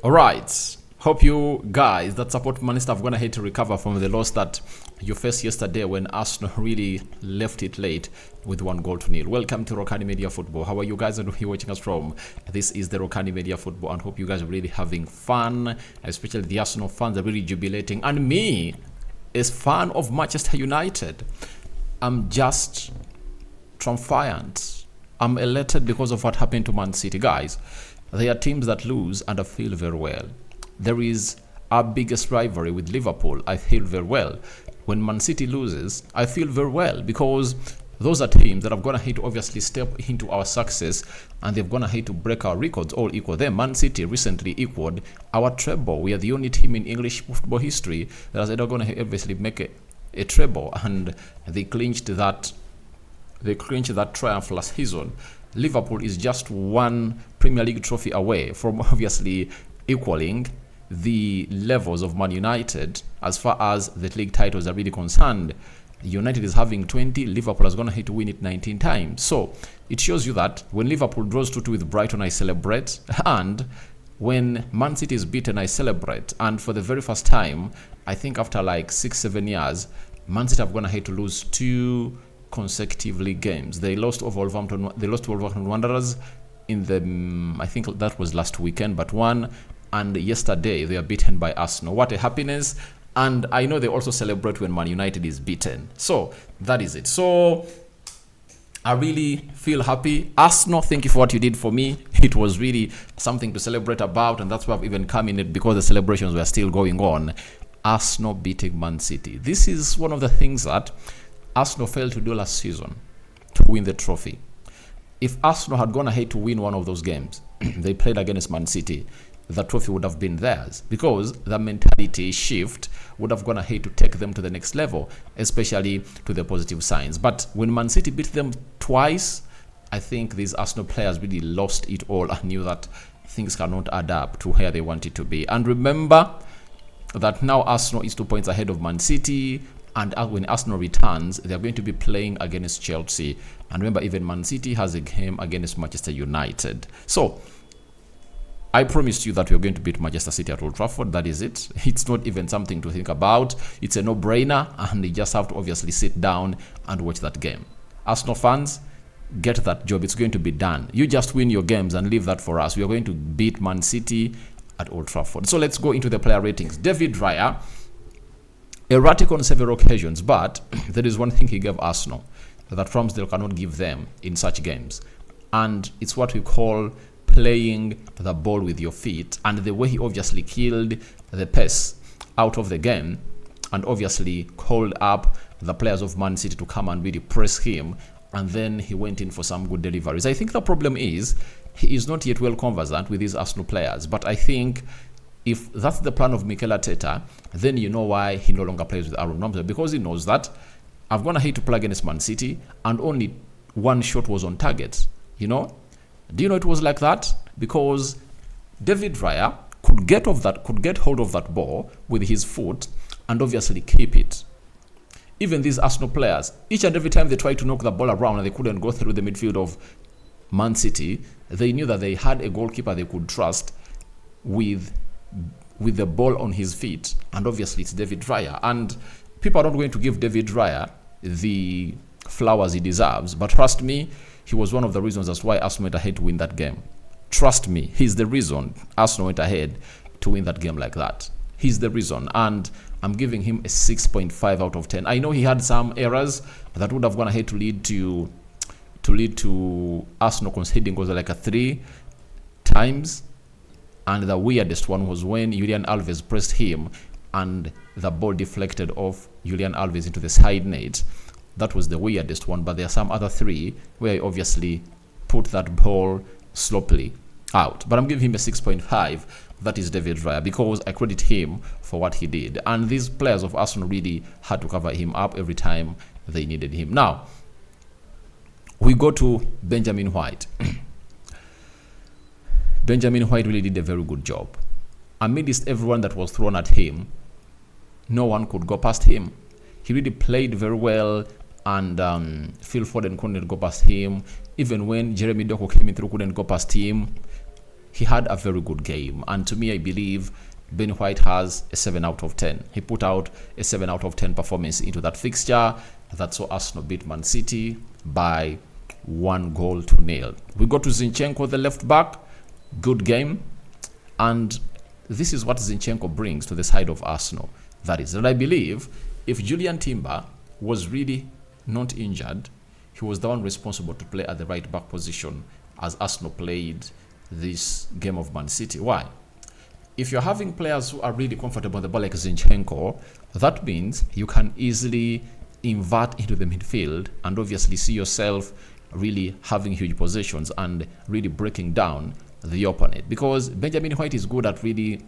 Alright, hope you guys that support Manchester have gone ahead to recover from the loss that you faced yesterday when Arsenal really left it late with 1-0. Welcome to Rokani Media Football. How are you guys and who are you watching us from? This is the Rokani Media Football and hope you guys are really having fun, especially the Arsenal fans are really jubilating. And me, as fan of Manchester United, I'm just triumphant. I'm elated because of what happened to Man City. Guys, they are teams that lose and I feel very well. There is our biggest rivalry with Liverpool. I feel very well. When Man City loses, I feel very well because those are teams that have gone ahead to obviously step into our success and they've gone ahead to break our records, all equal them. Man City recently equaled our treble. We are the only team in English football history that has ever gone ahead obviously make a treble, and they clinched that triumph last season. Liverpool is just one Premier League trophy away from obviously equaling the levels of Man United as far as the league titles are really concerned. United is having 20, Liverpool has gone ahead to win it 19 times. So it shows you that when Liverpool draws 2-2 with Brighton, I celebrate, and when Man City is beaten, I celebrate. And for the very first time, I think after like 6-7 years, Man City have gone ahead to lose two consecutively games. They lost to Wolverhampton Wanderers in the I think that was last weekend, but won, and yesterday they are beaten by Arsenal. What a happiness. And I know they also celebrate when Man United is beaten. So that is it. So I really feel happy. Arsenal, thank you for what you did for me. It was really something to celebrate about, and that's why I've even come in it because the celebrations were still going on. Arsenal beating Man City. This is one of the things that Arsenal failed to do last season to win the trophy. If Arsenal had gone ahead to win one of those games they played against Man City, the trophy would have been theirs because the mentality shift would have gone ahead to take them to the next level, especially to the positive signs. But when Man City beat them twice, I think these Arsenal players really lost it all and knew that things cannot add up to where they want it to be. And remember that now Arsenal is 2 points ahead of Man City. And when Arsenal returns, they are going to be playing against Chelsea. And remember, even Man City has a game against Manchester United. So, I promised you that we are going to beat Manchester City at Old Trafford. That is it. It's not even something to think about. It's a no-brainer. And you just have to obviously sit down and watch that game. Arsenal fans, get that job. It's going to be done. You just win your games and leave that for us. We are going to beat Man City at Old Trafford. So, let's go into the player ratings. David Raya, erratic on several occasions, but there is one thing he gave Arsenal that Ramsdale cannot give them in such games, and it's what we call playing the ball with your feet. And the way he obviously killed the pace out of the game and obviously called up the players of Man City to come and really press him, and then he went in for some good deliveries. I think the problem is he is not yet well conversant with his Arsenal players, but I think if that's the plan of Mikel Arteta, then you know why he no longer plays with Aaron Ramsdale, because he knows that I've gone ahead to play against Man City and only one shot was on target. You know? Do you know it was like that? Because David Raya could get hold of that ball with his foot and obviously keep it. Even these Arsenal players, each and every time they tried to knock the ball around and they couldn't go through the midfield of Man City, they knew that they had a goalkeeper they could trust with the ball on his feet, and obviously it's David Raya. And people are not going to give David Raya the flowers he deserves, but trust me, he was one of the reasons as why Arsenal went ahead to win that game. Trust me, he's the reason Arsenal went ahead to win that game like that. He's the reason, and I'm giving him a 6.5 out of 10. I know he had some errors that would have gone ahead to lead to Arsenal conceding was like a 3 times. And the weirdest one was when Julian Alves pressed him and the ball deflected off Julian Alves into the side net. That was the weirdest one, but there are some other 3 where he obviously put that ball sloppily out. But I'm giving him a 6.5. That is David Raya, because I credit him for what he did. And these players of Arsenal really had to cover him up every time they needed him. Now, we go to Benjamin White. Benjamin White really did a very good job. Amidst everyone that was thrown at him, no one could go past him. He really played very well, and Phil Foden couldn't go past him. Even when Jeremy Doku came in through, couldn't go past him. he had a very good game. And to me, I believe Ben White has a 7 out of 10. He put out a 7 out of 10 performance into that fixture that saw Arsenal beat Man City by 1-0. We go to Zinchenko, the left back. Good game. And this is what Zinchenko brings to the side of Arsenal. That is, that I believe if Julian Timber was really not injured, he was the one responsible to play at the right back position as Arsenal played this game of Man City. Why? If you're having players who are really comfortable on the ball like Zinchenko, that means you can easily invert into the midfield and obviously see yourself really having huge possessions and really breaking down the opponent. Because Benjamin White is good at really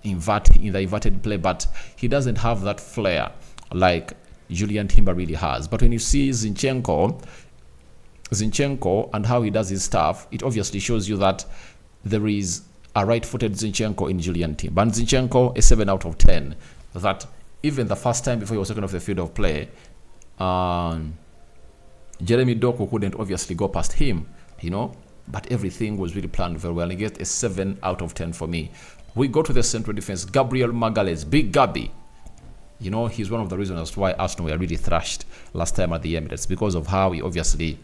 inverting in the inverted play, but he doesn't have that flair like Julian Timber really has. But when you see Zinchenko and how he does his stuff, it obviously shows you that there is a right-footed Zinchenko in Julian Timber. And Zinchenko, a 7 out of 10. That even the first time before he was taken off the field of play, Jeremy Doku couldn't obviously go past him, but everything was really planned very well. He gets a 7 out of 10 for me. We go to the central defense. Gabriel Magalhaes, Big Gabby. He's one of the reasons as to why Arsenal were really thrashed last time at the Emirates, because of how he obviously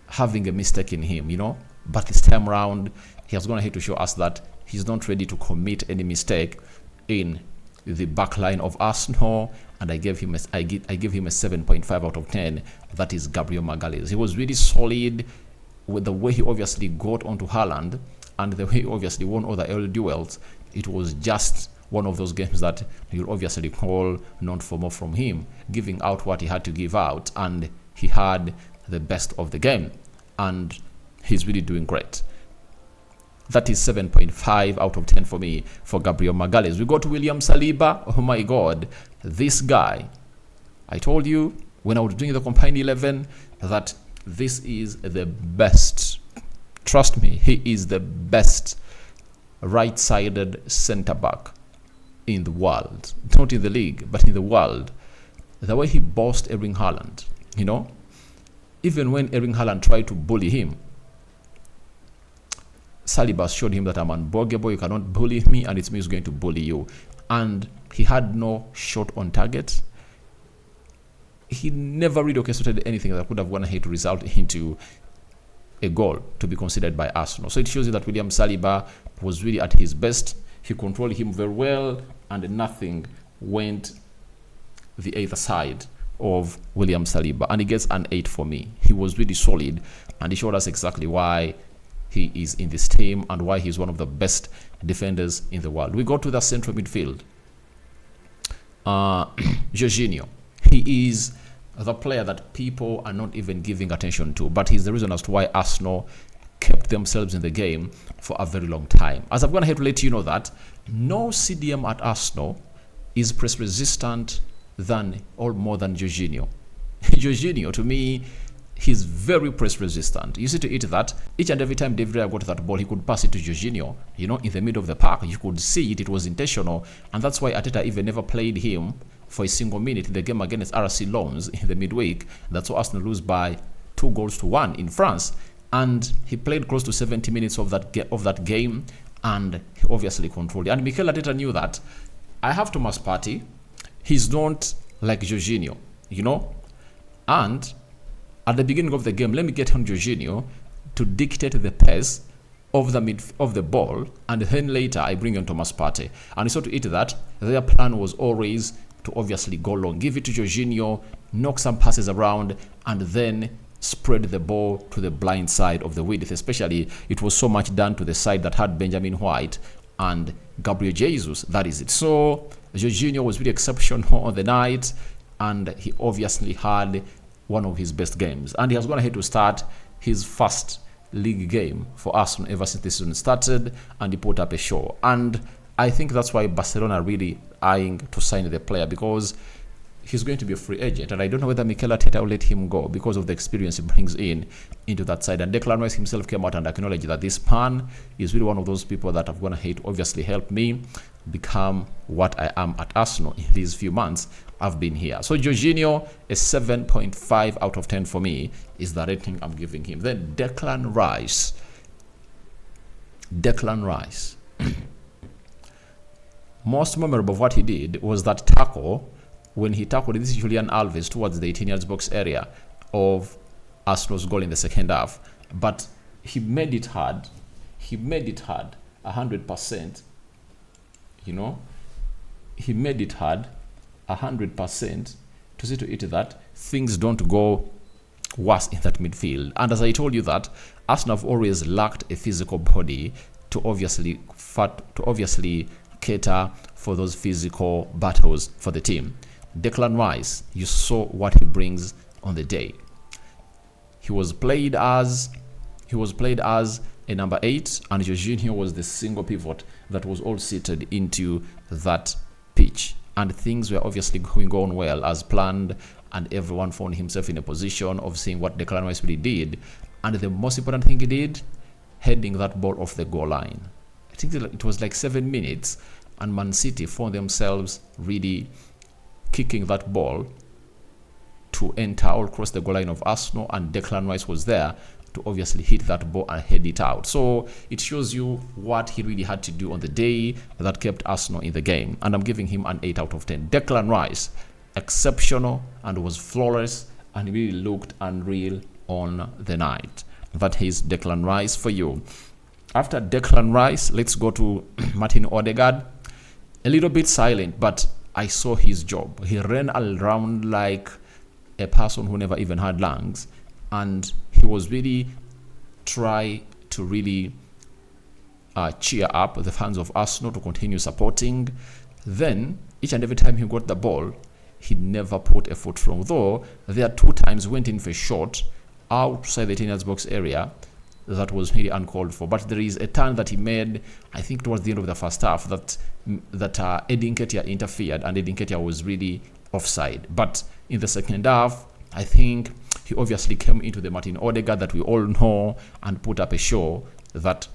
having a mistake in him, But this time around, he has gone ahead to show us that he's not ready to commit any mistake in the back line of Arsenal, and I give him a 7.5 out of 10. That is Gabriel Magalhaes. He was really solid with the way he obviously got onto Haaland and the way he obviously won all the early duels. It was just one of those games that you'll obviously call not for more from him, giving out what he had to give out, and he had the best of the game, and he's really doing great. That is 7.5 out of 10 for me for Gabriel Magalhaes. We go to William Saliba. Oh my God, this guy. I told you when I was doing the combined 11 that this is the best. Trust me, he is the best right-sided centre-back in the world. Not in the league, but in the world. The way he bossed Erling Haaland, even when Erling Haaland tried to bully him, Saliba showed him that I'm unbuggable, you cannot bully me, and it's me who's going to bully you. And he had no shot on target. He never really orchestrated anything that could have gone ahead to result into a goal to be considered by Arsenal. So it shows you that William Saliba was really at his best. He controlled him very well, and nothing went the other side of William Saliba. And he gets an 8 for me. He was really solid, and he showed us exactly why he is in this team and why he's one of the best defenders in the world. We go to the central midfield. Jorginho. He is the player that people are not even giving attention to, but he's the reason as to why Arsenal kept themselves in the game for a very long time. As I've gone ahead to let you know that no CDM at Arsenal is press resistant than or more than Jorginho. Jorginho, to me, he's very press resistant. You see to it that each and every time David Raya got that ball, he could pass it to Jorginho, in the middle of the park. You could see it was intentional, and that's why Arteta even never played him for a single minute in the game against RC Lens in the midweek. That's why Arsenal lose by 2-1 in France. And he played close to 70 minutes of that game, and he obviously controlled it. And Mikel Arteta knew that. I have Thomas Partey. He's not like Jorginho, And at the beginning of the game, let me get on Jorginho to dictate the pace of the ball, and then later I bring on Thomas Partey. And so to it that their plan was always to obviously go long, give it to Jorginho, knock some passes around, and then spread the ball to the blind side of the width. Especially, it was so much done to the side that had Benjamin White and Gabriel Jesus. That is it. So Jorginho was really exceptional on the night, and he obviously had one of his best games. And he has gone ahead to start his first league game for Arsenal ever since the season started, and he put up a show. And I think that's why Barcelona are really eyeing to sign the player, because he's going to be a free agent, and I don't know whether Mikel Arteta will let him go because of the experience he brings into that side. And Declan Rice himself came out and acknowledged that this man is really one of those people that have gone ahead to obviously help me become what I am at Arsenal in these few months I've been here. So Jorginho, a 7.5 out of 10 for me is the rating I'm giving him. Then Declan Rice. Declan Rice. Most memorable of what he did was that tackle when he tackled this Julian Alves towards the 18 yards box area of Arsenal's goal in the second half. But he made it hard. He made it hard 100%. You know, he made it hard 100% to see to it that things don't go worse in that midfield. And as I told you that Arsenal have always lacked a physical body to obviously cater for those physical battles for the team. Declan Rice, you saw what he brings on the day. He was played as a number 8, and Jorginho was the single pivot that was all seated into that pitch. And things were obviously going on well as planned, and everyone found himself in a position of seeing what Declan Rice really did. And the most important thing he did, heading that ball off the goal line. I think it was like 7 minutes, and Man City found themselves really kicking that ball to enter all across the goal line of Arsenal, and Declan Rice was there to obviously hit that ball and head it out. So it shows you what he really had to do on the day that kept Arsenal in the game. And I'm giving him an 8 out of 10. Declan Rice, exceptional and was flawless, and really looked unreal on the night. That is Declan Rice for you. After Declan Rice, let's go to Martin Odegaard. A little bit silent, but I saw his job. He ran around like a person who never even had lungs, and he was really try to really cheer up the fans of Arsenal to continue supporting. Then each and every time he got the ball, he never put a foot wrong. Though there are 2 times went in for a shot outside the 10 yards box area that was really uncalled for. But there is a turn that he made, I think towards the end of the first half, that Edin Ketia interfered, and Edin Ketia was really offside. But in the second half, I think he obviously came into the Martin Odegaard that we all know and put up a show that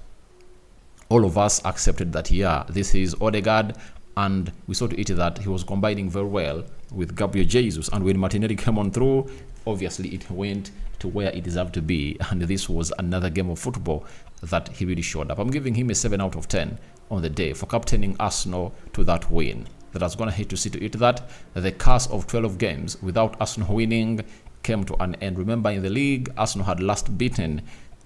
all of us accepted that, yeah, this is Odegaard, and we saw to it that he was combining very well with Gabriel Jesus. And when Martinelli came on through, obviously it went to where it deserved to be, and this was another game of football that he really showed up. I'm giving him a 7 out of 10 on the day for captaining Arsenal to that win. That I was going to hate to see to it that the curse of 12 games without Arsenal winning came to an end. Remember, in the league, Arsenal had last beaten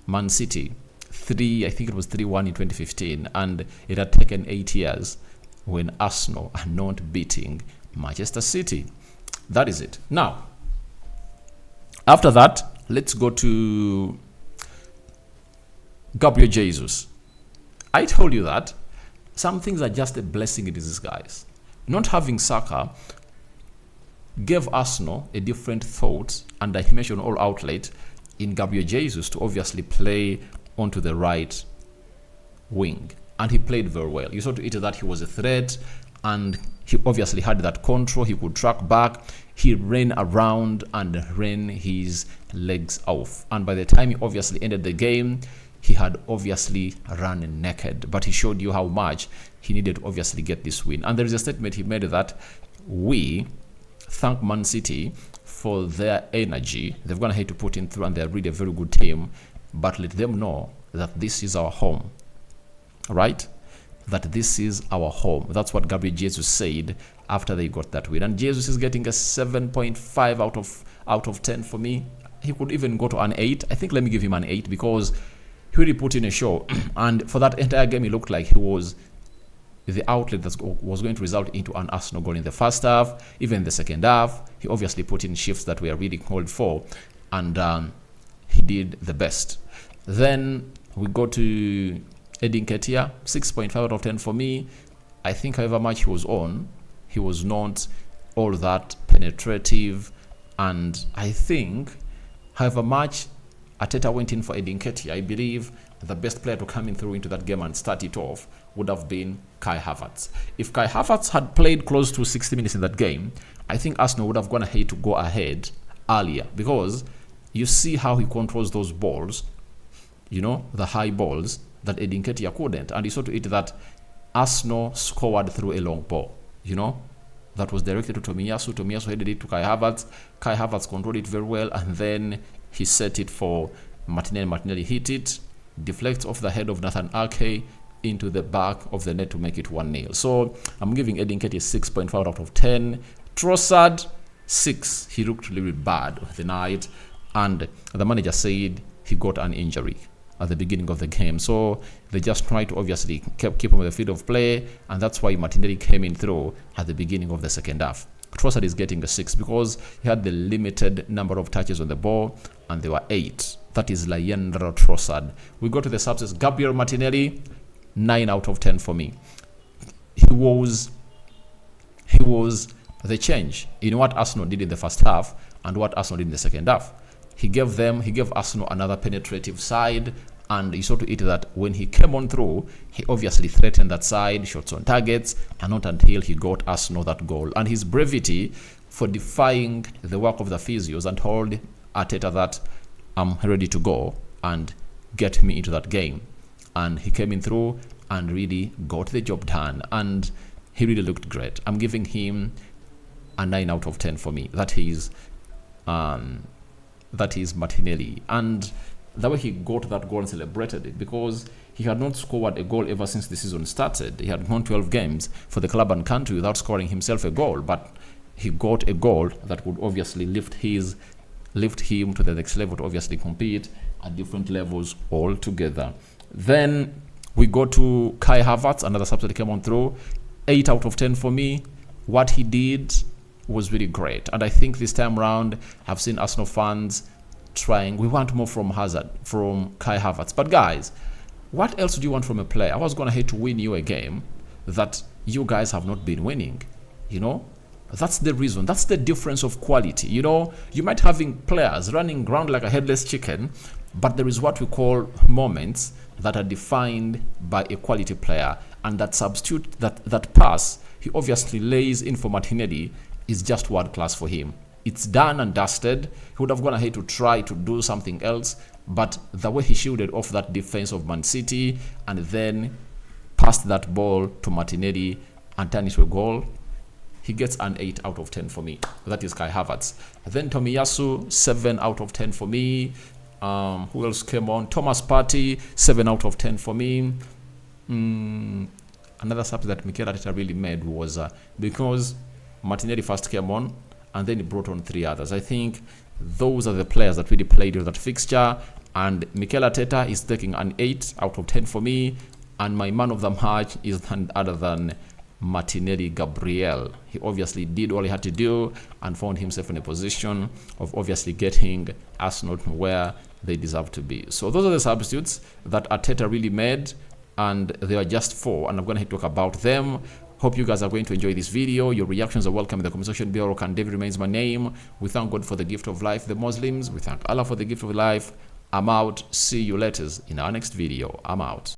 Man City 3-1 in 2015, and it had taken 8 years when Arsenal are not beating Manchester City. That is it. Now, after that, let's go to Gabriel Jesus. I told you that some things are just a blessing in disguise. Not having Saka gave Arsenal a different thought and dimension all outlet in Gabriel Jesus to obviously play onto the right wing. And he played very well. You saw to it that he was a threat, and he obviously had that control. He could track back. He ran around and ran his legs off. And by the time he obviously ended the game, he had obviously run naked. But he showed you how much he needed to obviously get this win. And there is a statement he made that we thank Man City for their energy. They've gone ahead to put in through, and they're really a very good team. But let them know that this is our home. Right? That this is our home. That's what Gabriel Jesus said after they got that win. And Jesus is getting a 7.5 out of 10 for me. He could even go to an 8. I think let me give him an 8 because he really put in a show. And for that entire game, he looked like he was the outlet that was going to result into an Arsenal goal in the first half. Even in the second half, he obviously put in shifts that were really called for. And he did the best. Then we go to Edin Ketia, 6.5 out of 10 for me. I think however much he was on, he was not all that penetrative. And I think however much Arteta went in for Edin Ketia, I believe the best player to come in through into that game and start it off would have been Kai Havertz. If Kai Havertz had played close to 60 minutes in that game, I think Arsenal would have gone ahead to go ahead earlier, because you see how he controls those balls, you know, the high balls that Edin Ketia couldn't. And you saw to it that Arsenal scored through a long ball, you know, that was directed to Tomiyasu. Tomiyasu headed it to Kai Havertz. Kai Havertz controlled it very well, and then he set it for Martinelli. Martinelli hit it, deflects off the head of Nathan Ake into the back of the net to make it 1-0. So I'm giving Edin Nketiah 6.5 out of 10. Trossard 6. He looked really bad the night, and the manager said he got an injury at the beginning of the game, so they just tried to obviously keep him on the field of play, and that's why Martinelli came in through at the beginning of the second half. Trossard is getting a 6 because he had the limited number of touches on the ball, and there were 8. That is Leandro Trossard. We go to the substance. Gabriel Martinelli, 9 out of 10 for me. He was the change in what Arsenal did in the first half and what Arsenal did in the second half. He gave Arsenal another penetrative side, and you saw to it that when he came on through, he obviously threatened that side, shots on targets, and not until he got Arsenal that goal. And his brevity for defying the work of the physios and told Arteta that I'm ready to go and get me into that game. And he came in through and really got the job done, and he really looked great. I'm giving him a 9 out of 10 for me. That is Martinelli, and the way he got that goal and celebrated it, because he had not scored a goal ever since the season started. He had won 12 games for the club and country without scoring himself a goal, but he got a goal that would obviously lift him to the next level to obviously compete at different levels altogether. Then we go to Kai Havertz, another substitute came on through. 8 out of 10 for me. What he did was really great, and I think this time round I've seen Arsenal fans trying, we want more from Kai Havertz. But guys, what else do you want from a player? I was gonna hate to win you a game that you guys have not been winning. That's the reason. That's the difference of quality. You might having players running around like a headless chicken, but there is what we call moments that are defined by a quality player, and that substitute, that pass he obviously lays in for Martinelli is just world class for him. It's done and dusted. He would have gone ahead to try to do something else, but the way he shielded off that defense of Man City and then passed that ball to Martinelli and turned it to a goal, he gets an 8 out of 10 for me. That is Kai Havertz. Then Tomiyasu, 7 out of 10 for me. Who else came on? Thomas Partey, 7 out of 10 for me. Another substitute that Mikel Arteta really made was because Martinelli first came on, and then he brought on 3 others. I think those are the players that really played with that fixture, and Mikel Arteta is taking an 8 out of 10 for me, and my man of the match is none other than Martinelli Gabriel. He obviously did all he had to do and found himself in a position of obviously getting Arsenal where they deserve to be. So those are the substitutes that Arteta really made, and there are just 4, and I'm going to talk about them. Hope you guys are going to enjoy this video. Your reactions are welcome in the comment section below. Rokani David remains my name. We thank God for the gift of life, the Muslims. We thank Allah for the gift of life. I'm out. See you later in our next video. I'm out.